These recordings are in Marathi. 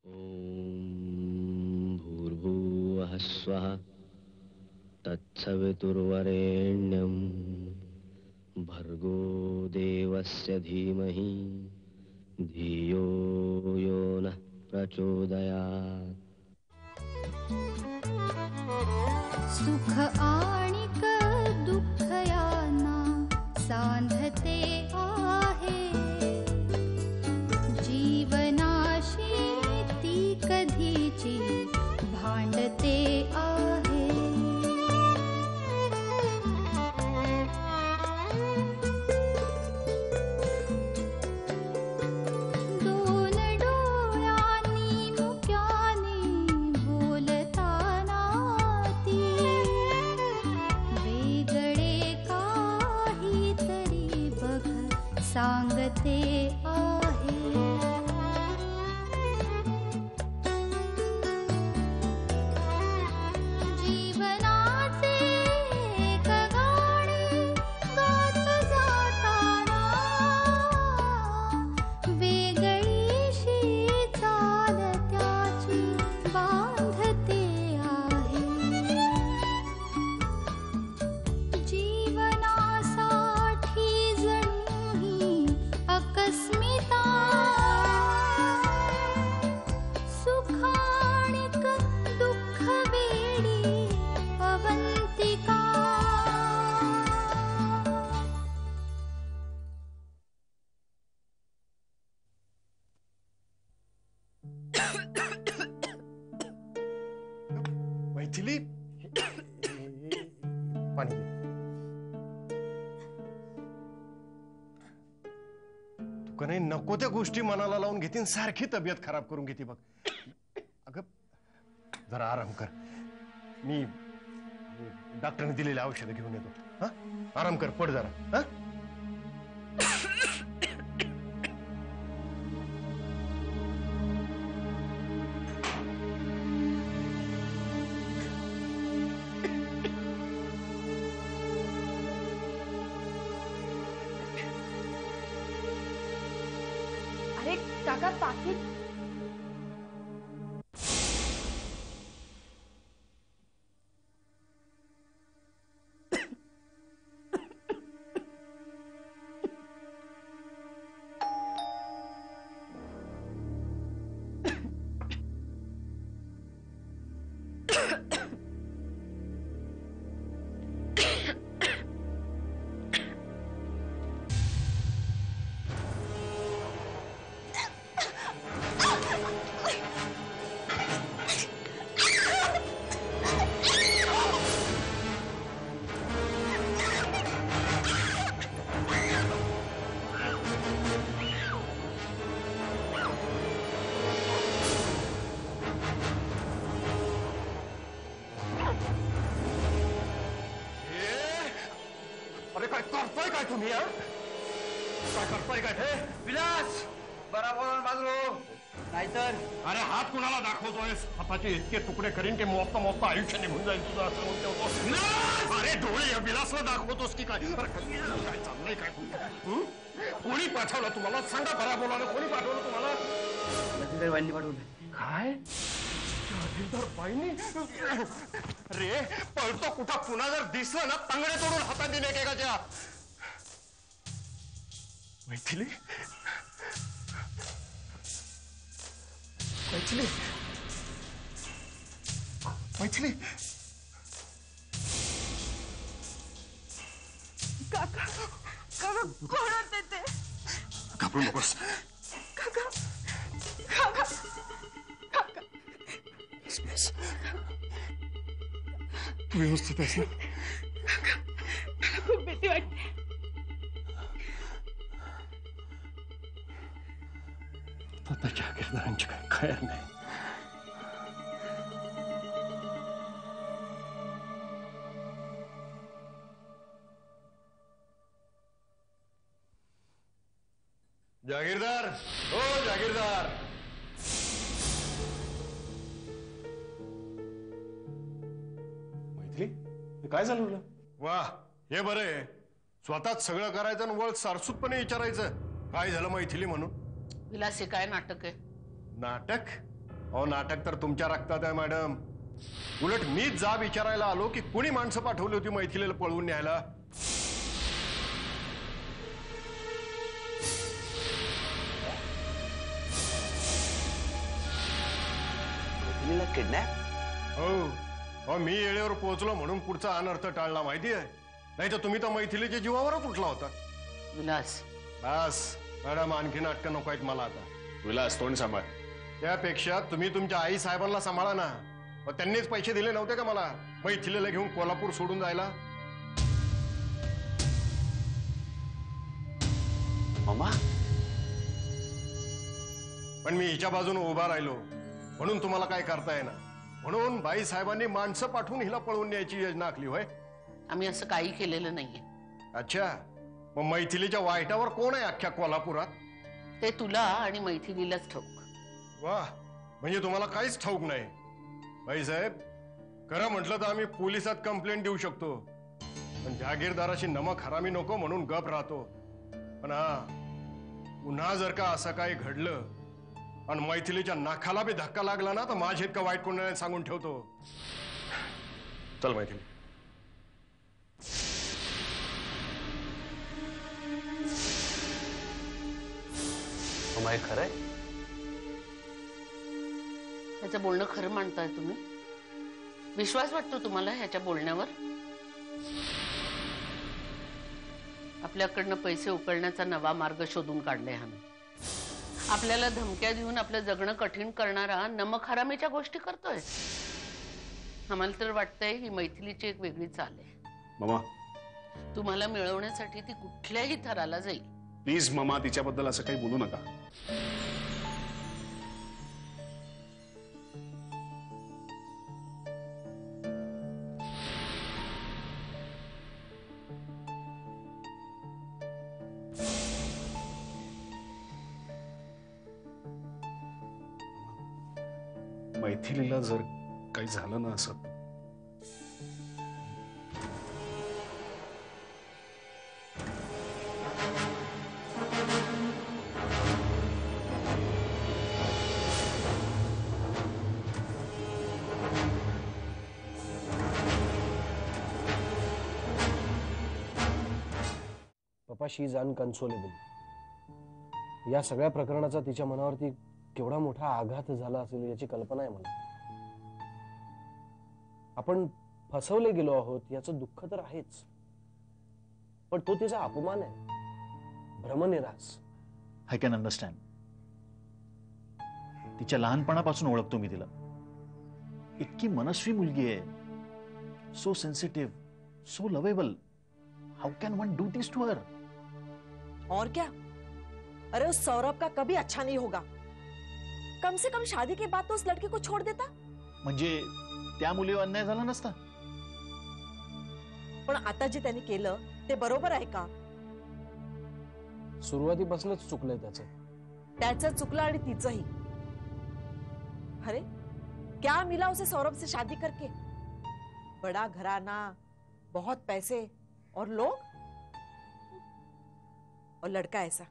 ओम भूर्भुवः स्वः तत्सवितुर्वरेण्यं भर्गो देवस्य धीमहि धियो यो नः प्रचोदयात्। सुख आणिक दुःख यांना सांधते आहे, जीवनाशी ती कधीची भांडते आहे। दोन डोळ्यांनी मुक्याने बोलताना ती वेगळे काहीतरी बघ सांगते आहे। जीवनाचे एक गाणे गात जाताना वेगळीशी चाल त्याची बांधते आहे। जीवनासाठी जणू ही अकस्मिता, सुखाणिक दुःख वेडी अवंतिका। मैथिली पाणी दे. तू का नाही नको त्या गोष्टी मनाला लावून घेते, सारखी तब्येत खराब करून घेते बघ. अगं जरा आराम कर. मी डॉक्टरने दिलेली औषधं घेऊन येतो. हा आराम कर, पड जरा. हा अरे काका पाकिट. अरे काय करताय काय तुम्ही? काय करताय काय? हे विलास बराबर बाजू नाहीतर. अरे हात कुणाला दाखवतोय? हाताचे इतके तुकडे करीन की मोजता मोजता आयुष्य निघून जाईल तुझं, असं म्हणतो. अरे डोळे या विलासला दाखवतोस की काय? काय चाललंय काय? कोणी पाठवलं तुम्हाला? सांगा बराबर. कोणी पाठवलं तुम्हाला? जहागीरदार बाईंनी पाठवलं. काय जहागीरदार बाईंनी? रे पळतो कुठं? पुन्हा जर दिसलं ना तंगडे तोडून हातात दिले एकेकाच्या. मैथिली मैथिली मैथिली काका काका कोण होते ते? घाबरू नकोस. काका काका काका बस बस. तू व्यवस्थित आहेस ना? मला खूप भीती वाटते. आता जहागीरदारांची काय खैर नाही. जहागीरदार, हो जहागीरदार. मैथिली काय झालं? वा हे बरं आहे. स्वतःच सगळं करायचं आणि वळ सारसूतपणे विचारायचं काय झालं मैथिली म्हणून. विलास हे काय नाटक आहे? नाटक? अहो नाटक तर तुमच्या रक्तात आहे मॅडम. उलट मीच जा विचारायला आलो की कुणी माणसं पाठवली होती मैथिलीला पळवून न्यायला. किडनॅप? हो मी वेळेवर पोहोचलो म्हणून पुढचा अनर्थ टाळला माहिती आहे. नाही तर तुम्ही तर मैथिलीच्या जीवावरच उठला होता. विलास, बस मॅडम, आणखी नाटकं नको आहेत मला आता. विलास तोंड सांभाळ. त्यापेक्षा तुम्ही तुमच्या आई साहेबांना सांभाळा ना. त्यांनीच पैसे दिले नव्हते का मला मैथिलीला घेऊन कोल्हापूर सोडून जायला? मामा, पण मी हिच्या बाजूने उभा राहिलो म्हणून तुम्हाला काय करता येणार. म्हणून बाई साहेबांनी माणसं पाठवून हिला पळवून न्यायची योजना आखली होय. आम्ही असं काही केलेलं नाहीये. अच्छा, मग मैथिलीच्या वाईटावर कोण आहे अख्ख्या कोल्हापुरात? ते तुला आणि मैथिलीलाच ठाऊक. वा, म्हणजे तुम्हाला काहीच ठाऊक नाही. बाई साहेब, खरं म्हटलं तर आम्ही पोलिसात कंप्लेंट देऊ शकतो, पण जागीरदाराशी नमक हरामी नको म्हणून गप राहतो. पण पुन्हा जर का असं काही घडलं आणि मैथिलीच्या नाकाला बी धक्का लागला ना, तर माझे इतकं वाईट कोण नाही सांगून ठेवतो. चल मैथिली. तुम्हाला खरंय? ह्याचं बोलणं खरं मानताय तुम्ही? विश्वास वाटतो तुम्हाला ह्याच्या बोलण्यावर? आपल्याकडनं पैसे उकळण्याचा नवा मार्ग शोधून काढलाय ह्यानं. आपल्याला धमक्या देऊन आपलं जगणं कठीण करणारा नमक हरामीच्या गोष्टी करतोय. आम्हाला तर वाटतंय ही मैथिलीची एक वेगळी चाल आहे. मामा, तुम्हाला मिळवण्यासाठी ती कुठल्याही थराला जाईल. प्लीज मामा, तिच्याबद्दल असं काही बोलू नका. मैथिलीला जर काही झालं ना असं, पप्पा, शी इज अनकन्सोलेबल. या सगळ्या प्रकरणाचा तिच्या मनावरती केवढा मोठा आघात झाला असेल याची कल्पना आहे मला. आपण फसवले गेलो आहोत याचं दुःख तर आहेच, पण तो तिचा अपमान आहे, भ्रमनिरास. I can understand. तिच्या लहानपणापासून ओळखतो मी तिला. इतकी मनस्वी मुलगी आहे, so sensitive, so lovable. How can one do this to her? और क्या? अरे उस सौरभ का कभी अच्छा नहीं होगा. कम से कम शादी के बाद तो उस लड़के को छोड़ देता. म्हणजे त्या मुलीवर अन्याय झाला नसता? पण आता जे त्यांनी केलं ते बरोबर आहे का? सुरुवातीपासूनच चुकलंय त्याचं. त्याचं चुकलं आणि तिचंही. अरे क्या मिला उसे सौरभ से शादी करके? बड़ा घराना, बहुत पैसे और लोग, और लड़का ऐसा.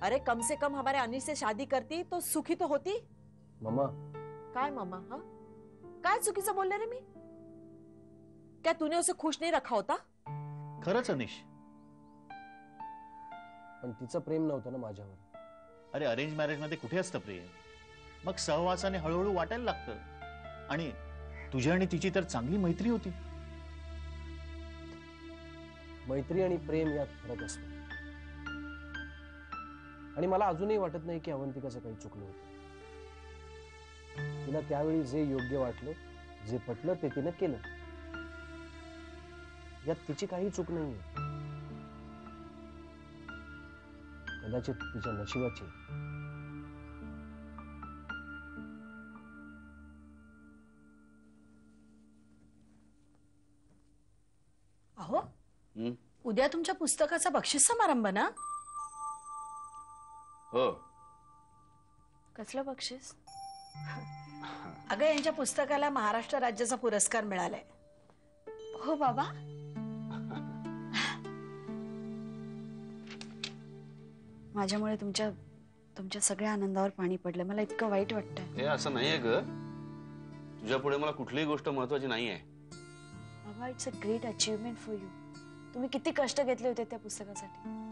अरे कम से कम हमारे अनिल से शादी करती तो सुखी तो होती. मामा, काय मामा? हा, काय चुकीचं बोलले रे मी? क्या तूने उसे खुश नहीं रखा होता? खरंच अनिश, पण तिचं प्रेम नव्हतं ना माझ्यावर. अरे अरेंज मॅरेज मध्ये कुठे असतं प्रेम? मग सहवासाने हळूहळू वाटायला लागतं. आणि तुझी आणि तिची तर चांगली मैत्री होती. मैत्री आणि प्रेम यात फरक असतो. आणि मला अजूनही वाटत नाही की अवंतिकाचं काही चुकलं होतं. तिला त्यावेळी जे योग्य वाटलं, जे पटलं ते तिनं केलं. यात तिची काही चूक नाहीये. कदाचित तिच्या नशिबाची. अहो, उद्या तुमच्या पुस्तकाचा बक्षीस समारंभ ना? हो. कसलं बक्षीस? अगं, यांच्या पुस्तकाला महाराष्ट्र राज्याचा पुरस्कार मिळालाय. हो बाबा. माझ्यामुळे तुमच्या तुमच्या सगळ्या आनंदावर पाणी पडलं. मला इतकं वाईट वाटतंय. हे असं नाहीये ग, तुझ्या पुढे मला कुठलीही गोष्ट महत्वाची नाहीये. बाबा, it's a great achievement for you. तुम्ही किती कष्ट घेतले होते त्या पुस्तकासाठी.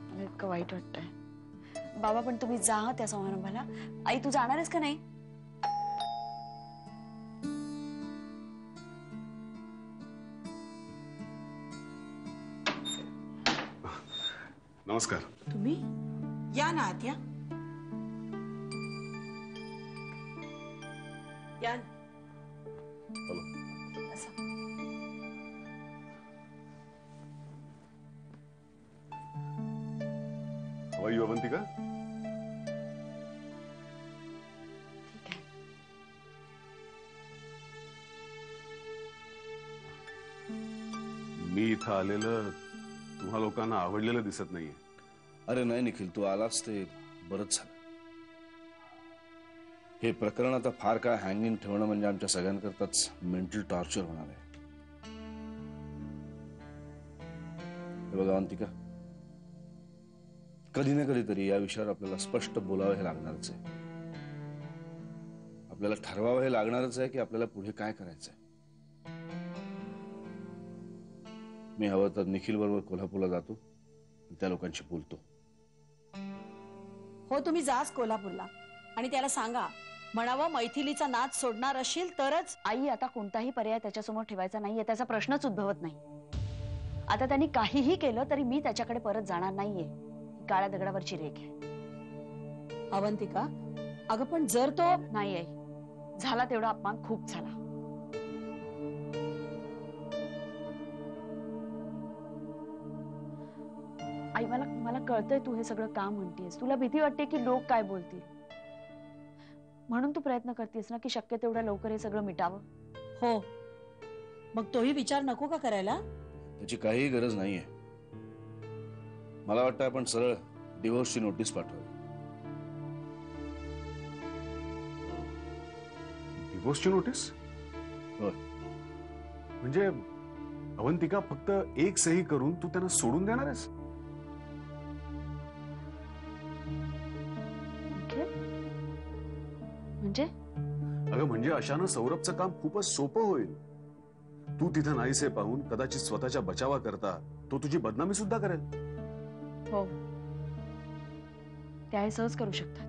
मला इतकं वाईट वाटतंय. बाबा, पण तुम्ही जा त्या समारंभाला. आई, तू जाणार आहेस का नाही? नमस्कार. तुम्ही या ना आत या. या ना. How are you, Avantika? ठीक आहे. मी इथं आलेलं तुम्हा लोकांना आवडलेलं दिसत नाहीये. अरे नाही निखिल, तू आलास ते बरंच झालं. हे प्रकरण आता फार काळ हँगिंग ठेवणं म्हणजे आमच्या सगळ्यांकरताच मेंटल टॉर्चर होणार आहे. बघा अवंतिका, कधी ना कधीतरी या विषयावर आपल्याला स्पष्ट बोलावं हे लागणारच आहे. आपल्याला ठरवावं हे लागणारच आहे की आपल्याला पुढे काय करायचंय. मी हवं तर निखिल बरोबर कोल्हापूरला जातो, त्या लोकांशी बोलतो. हो, तुम्ही जाच कोल्हापूरला आणि त्याला सांगा, म्हणावं मैथिलीचा नाद सोडणार असेल तरच. आई, आता कोणताही पर्याय त्याच्यासमोर ठेवायचा नाहीये. त्याचा प्रश्नच उद्भवत नाही. आता त्यांनी काहीही केलं तरी मी त्याच्याकडे परत जाणार नाहीये. काळ्या दगडावरची रेख आहे. अवंतिका, अगं पण जर तो. नाही आई, झाला तेवढा अपमान खूप झाला. आई, मला कळतंय तू हे सगळं का म्हणतेस. तुला भीती वाटते की लोक काय बोलतील, म्हणून तू प्रयत्न करतेस ना की शक्य तेवढ्या लवकर हे सगळं मिटावं. हो, मग तोही विचार नको का करायला? त्याची काही गरज नाहीये. मला वाटतं आपण सरळ डिव्होर्सची नोटीस पाठवावी. डिव्होर्सची नोटीस? होय. म्हणजे अवंतिका, फक्त एक सही करून तू त्यांना सोडून देणार आहेस? म्हणजे? अगं म्हणजे अशानं सौरभचं काम खूपच सोपं होईल. तू तिथं नाहीसे पाहून कदाचित स्वतःच्या बचावा करता तो तुझी बदनामी सुद्धा करेल. हो, त्या हे सहज करू शकतात.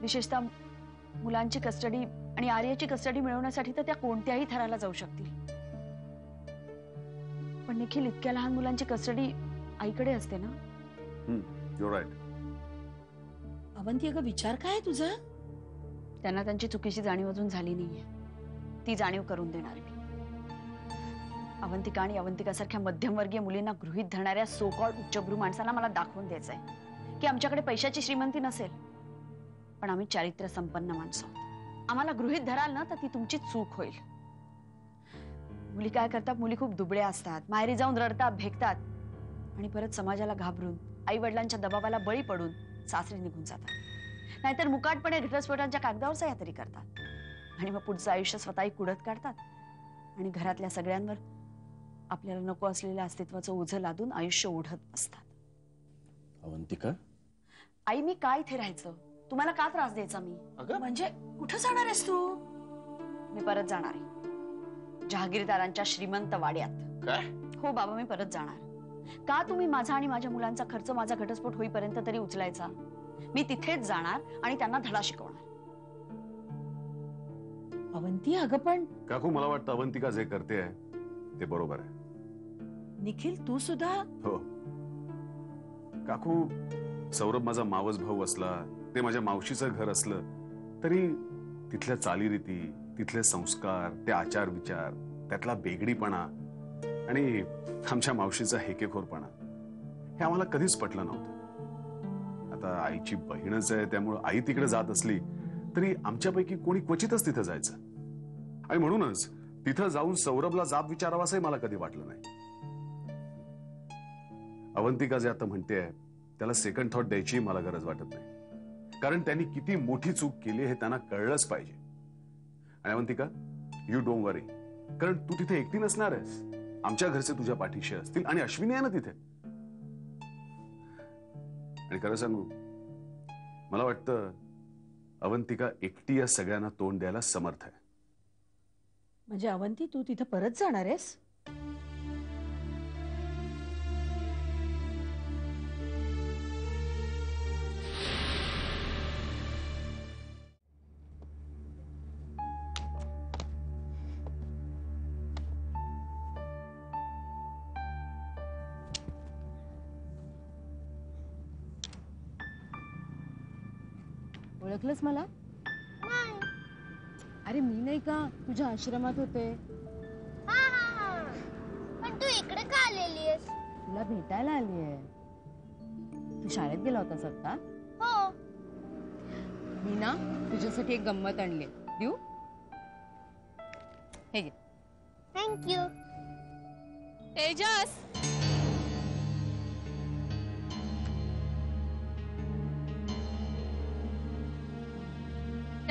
विशेषतः मुलांची कस्टडी आणि आर्याची कस्टडी मिळवण्यासाठी तर त्या कोणत्याही थराला जाऊ शकतील. पण निखिल, इतक्या लहान मुलांची कस्टडी आईकडे असते ना. You right. अवंती, अगं विचार काय तुझा? त्यांना त्यांची चुकीची जाणीव अजून झाली नाहीये. ती जाणीव करून देणार मी. अवंतिका आणि अवंतिकासारख्या मध्यमवर्गीय मुलींना गृहीत धरणाऱ्या सो कॉल्ड उच्चभ्रू माणसांना मला दाखवून द्यायचंय की आमच्याकडे पैशाची श्रीमंती नसेल, पण आम्ही चारित्र्य संपन्न माणसं आहोत. आम्हाला गृहीत धराल ना तर ती तुमची चूक होईल. मुली काय करतात, मुली खूप दुबळ्या असतात, माहेरी जाऊन रडतात, भेकतात आणि परत समाजाला घाबरून आई वडिलांच्या दबावाला बळी पडून सासरी निघून जातात. नाहीतर मुकाटपणे घटस्फोटांच्या कागदावर सह्या तरी करतात आणि मग पुढचं आयुष्य स्वतःही कुडत काढतात आणि घरातल्या सगळ्यांवर आपल्याला नको असलेल्या अस्तित्वाचं ओझं लादून आयुष्य ओढत बसतात. अवंतिका, आई, मी काय इथे राहायचं? तुम्हाला का त्रास द्यायचा मी? म्हणजे कुठं जाणार आहेस तू? मी परत जाणार आहे जहागीरदारांच्या श्रीमंत वाड्यात. काय? हो बाबा, मी परत जाणार. का तुम्ही माझा आणि माझ्या मुलांचा खर्च माझा घटस्फोट होईपर्यंत तरी उचलायचा? मी तिथेच जाणार आणि त्यांना धडा शिकवणार. अवंती, अगं पण. काकू, मला वाटतं अवंतिका जे करते ते बरोबर आहे. निखिल, तू सुद्धा. हो काकू, सौरभ माझा मावस भाऊ असला, ते माझ्या मावशीचं घर असलं तरी तिथल्या चालीरीती, तिथले संस्कार, ते आचार विचार, त्यातला बेगडीपणा आणि आमच्या मावशीचा हेकेखोरपणा हे आम्हाला कधीच पटलं नव्हतं. आता आईची बहीणच आहे, त्यामुळे आई तिकडे जात असली तरी आमच्यापैकी कोणी क्वचितच तिथं जायचं आणि म्हणूनच तिथं जाऊन सौरभला जाब विचारावा असंही मला कधी वाटलं नाही. अवंतिका जे आता म्हणते त्याला सेकंड थॉट द्यायची मला गरज वाटत नाही, कारण त्यांनी किती मोठी चूक केली हे त्यांना कळलंच पाहिजे. आणि अवंतिका, यू डोंट वरी, कारण तू तिथे एकटी नसणार आहेस. आमच्या घरचे तुझ्या पाठीशी असतील आणि अश्विनी आहे ना तिथे. आणि खरं सांगू, मला वाटतं अवंतिका एकटी या सगळ्यांना तोंड द्यायला समर्थ आहे. म्हणजे अवंती, तू तिथं परत जाणार आहेस? ओळखलंस मला? अरे मी नाही का तुझ्या आश्रमात होते. पण तू इकडे का आलेली आहेस? तुला भेटायला आली आहे. तू शाळेत गेला होतास आता? हो. मी ना तुझ्यासाठी एक गंमत आणली, देऊ? हे घे. थँक्यू. तेजस,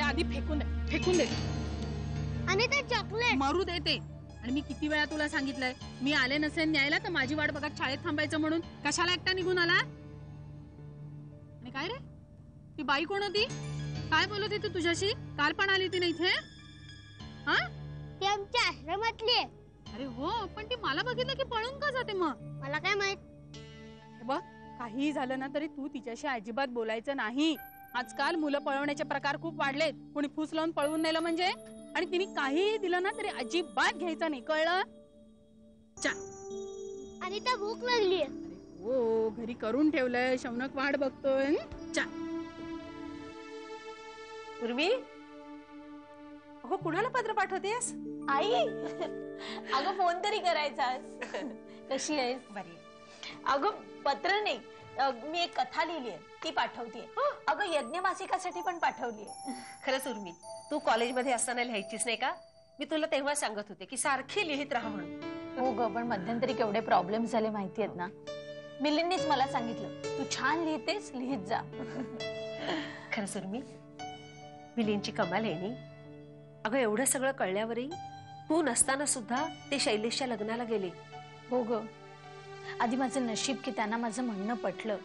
आधी फेकून दे. आणि ते चॉकलेट मरू दे ते. आणि मी किती वेळा तुला सांगितलंय, मी आले नसेल न्यायला तर माझी वाट बघत शाळेत थांबायचं म्हणून. कशाला एकटा निघून आला? आणि काय रे, ती बाई कोण होती? काय बोलत होती तू तुझ्याशी? काल पण आली ती ना इथे? हा, ती आमच्या आश्रमातली आहे. अरे हो, पण ती मला बघितलं की पळून का जाते मग? मला काय माहित. बघ, काही झालं ना तरी तू तिच्याशी अजिबात बोलायचं नाही. आजकाल मुलं पळवण्याचे प्रकार खूप वाढलेत. कोणी फूस लावून पळवून नेलं म्हणजे, आणि तिने काहीही दिलं ना तरी अजिबात घ्यायचं नाही, कळलं? आणि त्या भूक लागली. हो, घरी करून ठेवलंय, शौनक वाट बघतोय. उर्मी, अगं कुणाला पत्र पाठवतेस? आई, अगं फोन तरी करायचास. कशी आहेस? बरी. अगं पत्र नाही, मी एक कथा लिहिली आहे, ती पाठवतीये. अगं यज्ञ मासिकासाठी पण पाठवलीये. खरंच उर्मी, तू कॉलेजमध्ये असताना लिहायचीस नाही का? मी तुला तेव्हा सांगत होते की सारखी लिहित राहा म्हणून. हो ग, पण मध्यंतरी केवढे प्रॉब्लेम झाले माहितीयेत ना. मिलिंदनीच मला सांगितलं, तू छान लिहितेस, लिहित जा. खरंच उर्मी, मिलिंदची कमाल आहे नी. अगं एवढं सगळं कळल्यावरही तू नसताना सुद्धा ते शैलेशच्या लग्नाला गेले. हो ग, आधी माझं नशीब की त्यांना माझं म्हणणं पटलं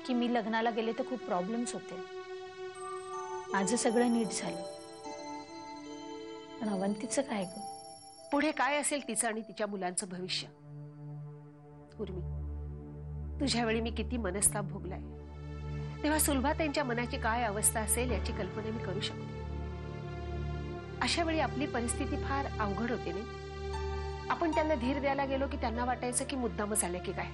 की मी लग्नाला गेले तर खूप प्रॉब्लेम्स होते. माझं सगळं नीट झालं. पण अवंतीचं काय ग? पुढे काय असेल तिचं आणि तिच्या मुलांचं भविष्य? उर्मी, तुझ्या वेळी मी किती मनस्ताप भोगलाय, तेव्हा सुलभा त्यांच्या मनाची काय अवस्था असेल याची कल्पना मी करू शकते. अशा वेळी आपली परिस्थिती फार अवघड होते नाही. आपण त्यांना धीर द्यायला गेलो की त्यांना वाटायचं की मुद्दाम झालं की काय.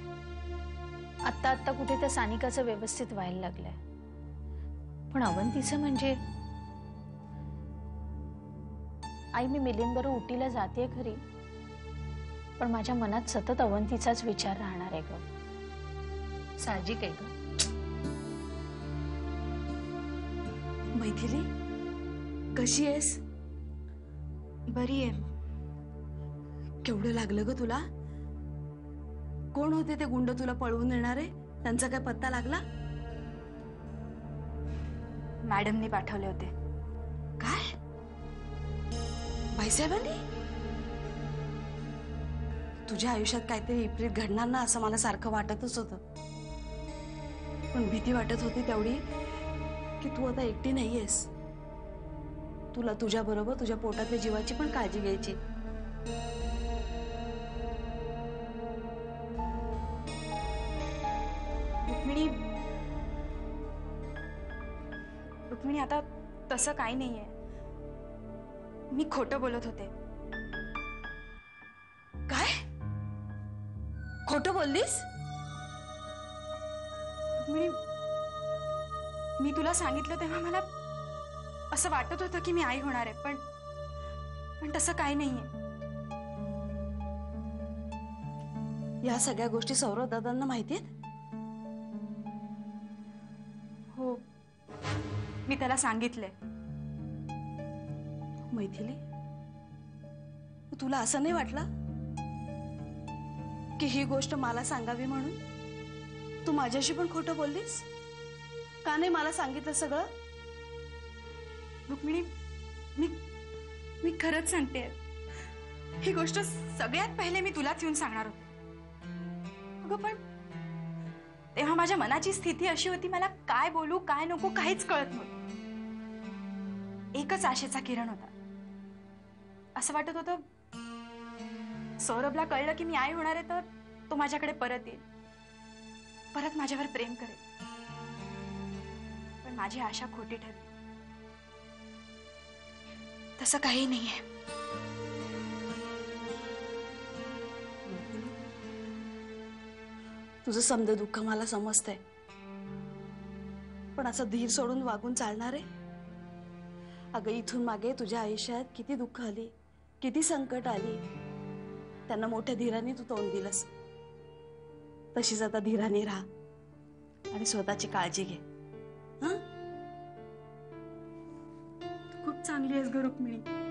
आत्ता आत्ता कुठे तर सानिकाचं व्यवस्थित व्हायला लागलंय, पण अवंतीचं म्हणजे. आई, मी मिलिंदबरोबर उटीला जाते खरी, पण माझ्या मनात सतत अवंतीचाच विचार राहणार आहे ग. साहजिक आहे ग. मैथिली, कशी आहेस? बरी आहे. केवढं लागलं ग तुला? कोण होते ते गुंड तुला पळवून नेणारे? त्यांचा काय पत्ता लागला? मॅडमनी पाठवले होते. काय? बाईसाहेबांनी? तुझ्या आयुष्यात काहीतरी विपरीत घडणार ना असं मला सारखं वाटतच होतं. पण भीती वाटत होती तेवढी की तू आता एकटी नाहीयेस. तुला तुझ्या बरोबर तुझ्या पोटातल्या जीवाची पण काळजी घ्यायची. रुक्मिणी, आता तसं काही नाहीये. मी खोटं बोलत होते. काय? खोटं बोललीस? रुक्मिणी, मी तुला सांगितलं तेव्हा मला असं वाटत होतं की मी आई होणार आहे, पण तसं काही नाहीये. या सगळ्या गोष्टी सौरभ दादांना माहितीयेत? हो, मी त्याला सांगितलंय. मैथिली, तुला असं नाही वाटलं की ही गोष्ट मला सांगावी म्हणून तू माझ्याशी पण खोटं बोललीस? का नाही मला सांगितलं सगळं? रुक्मिणी, मी खरंच सांगते. ही गोष्ट सगळ्यात पहिले मी तुलाच येऊन सांगणार होते. अगं पण तेव्हा माझ्या मनाची स्थिती अशी होती, मला काय बोलू काय नको काहीच कळत नव्हतं. एकच आशेचा किरण होता. असं वाटत होतं सौरभला कळलं की मी आई होणार आहे तर तो माझ्याकडे परत येईल, परत माझ्यावर प्रेम करेल. पण माझी आशा खोटी ठरली. तसं काही नाहीये. तुझं समद दुःख मला समजतंय, पण असं धीर सोडून वागून चालणार आहे? अगं इथून मागे तुझ्या आयुष्यात किती दुःख आली, किती संकट आली, त्यांना मोठ्या धीराने तू तोंड दिलंस. तशीच आता धीराने राहा आणि स्वतःची काळजी घे. खूप चांगली आहेस ग रुक्मिणी.